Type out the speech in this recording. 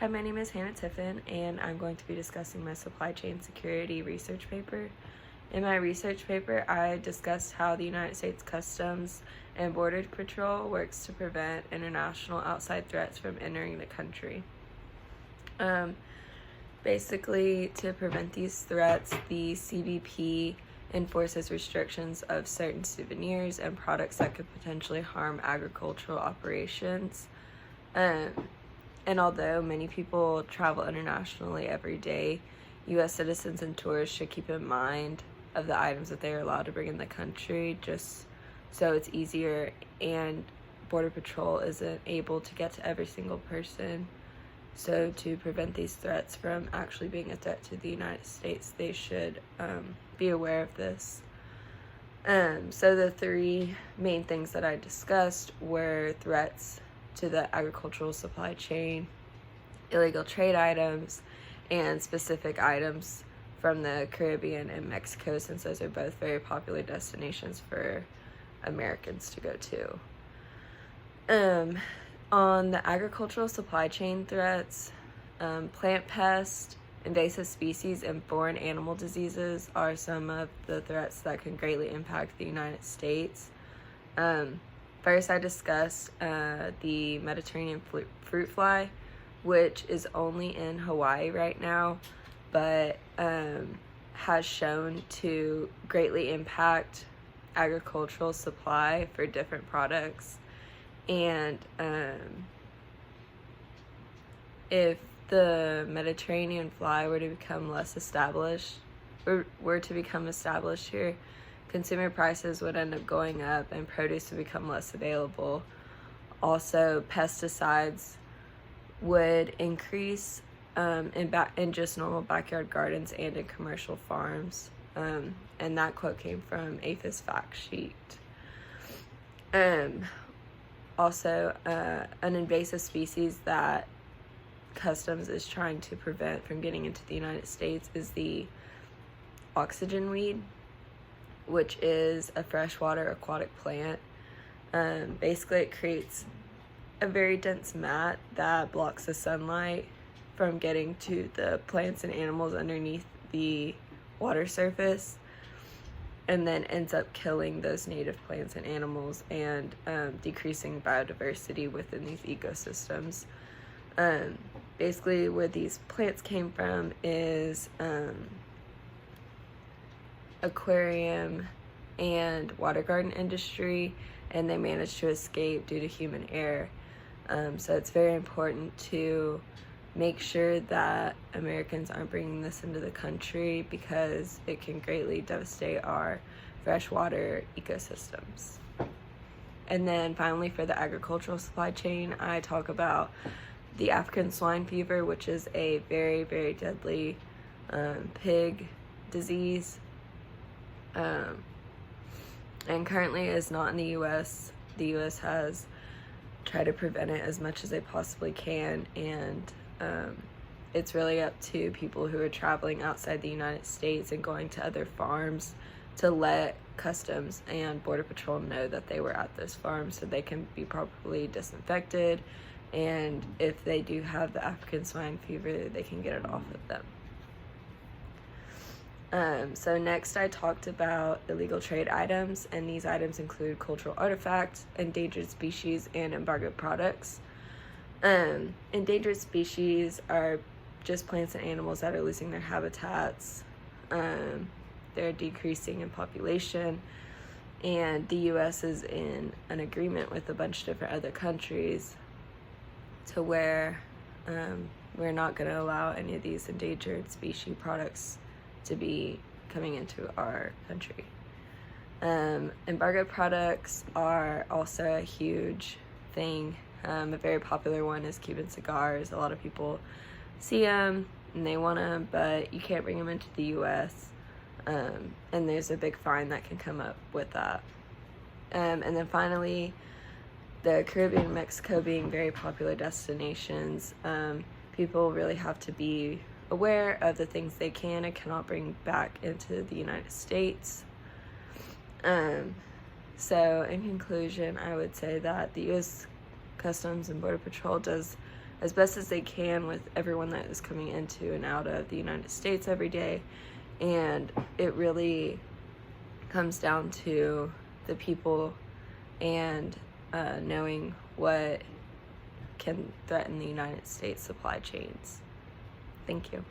Hi, my name is Hannah Tiffin, and I'm going to be discussing my supply chain security research paper. In my research paper, I discussed how the United States Customs and Border Patrol works to prevent international outside threats from entering the country. Basically, to prevent these threats, the CBP enforces restrictions of certain souvenirs and products that could potentially harm agricultural operations. And although many people travel internationally every day, U.S. citizens and tourists should keep in mind of the items that they are allowed to bring in the country, just so it's easier and Border Patrol isn't able to get to every single person. So to prevent these threats from actually being a threat to the United States, they should be aware of this. So the three main things that I discussed were threats to the agricultural supply chain, illegal trade items, and specific items from the Caribbean and Mexico, since those are both very popular destinations for Americans to go to. On the agricultural supply chain threats, plant pests, invasive species, and foreign animal diseases are some of the threats that can greatly impact the United States. First, I discussed the Mediterranean fruit fly, which is only in Hawaii right now, but has shown to greatly impact agricultural supply for different products. And if the Mediterranean fly were to become established here, consumer prices would end up going up and produce would become less available. Also, pesticides would increase in just normal backyard gardens and in commercial farms. And that quote came from APHIS fact sheet. Also, an invasive species that Customs is trying to prevent from getting into the United States is the oxygen weed, which is a freshwater aquatic plant. Basically, it creates a very dense mat that blocks the sunlight from getting to the plants and animals underneath the water surface, and then ends up killing those native plants and animals and decreasing biodiversity within these ecosystems. Basically, where these plants came from is aquarium and water garden industry, and they managed to escape due to human error. So it's very important to make sure that Americans aren't bringing this into the country, because it can greatly devastate our freshwater ecosystems. And then finally, for the agricultural supply chain, I talk about the African swine fever, which is a very, very deadly pig disease. And currently is not in the U.S. The U.S. has tried to prevent it as much as they possibly can, and it's really up to people who are traveling outside the United States and going to other farms to let Customs and Border Patrol know that they were at those farms, so they can be properly disinfected, and if they do have the African swine fever, they can get it off of them. So next I talked about illegal trade items, and these items include cultural artifacts, endangered species, and embargoed products. Endangered species are just plants and animals that are losing their habitats. They're decreasing in population, and the U.S. is in an agreement with a bunch of different other countries to where we're not going to allow any of these endangered species products to be coming into our country. Embargoed products are also a huge thing. A very popular one is Cuban cigars. A lot of people see them and they want them, but you can't bring them into the U.S. And there's a big fine that can come up with that. And then finally, the Caribbean and Mexico being very popular destinations, people really have to be aware of the things they can and cannot bring back into the United States. So in conclusion, I would say that the U.S. Customs and Border Patrol does as best as they can with everyone that is coming into and out of the United States every day. And it really comes down to the people and knowing what can threaten the United States supply chains. Thank you.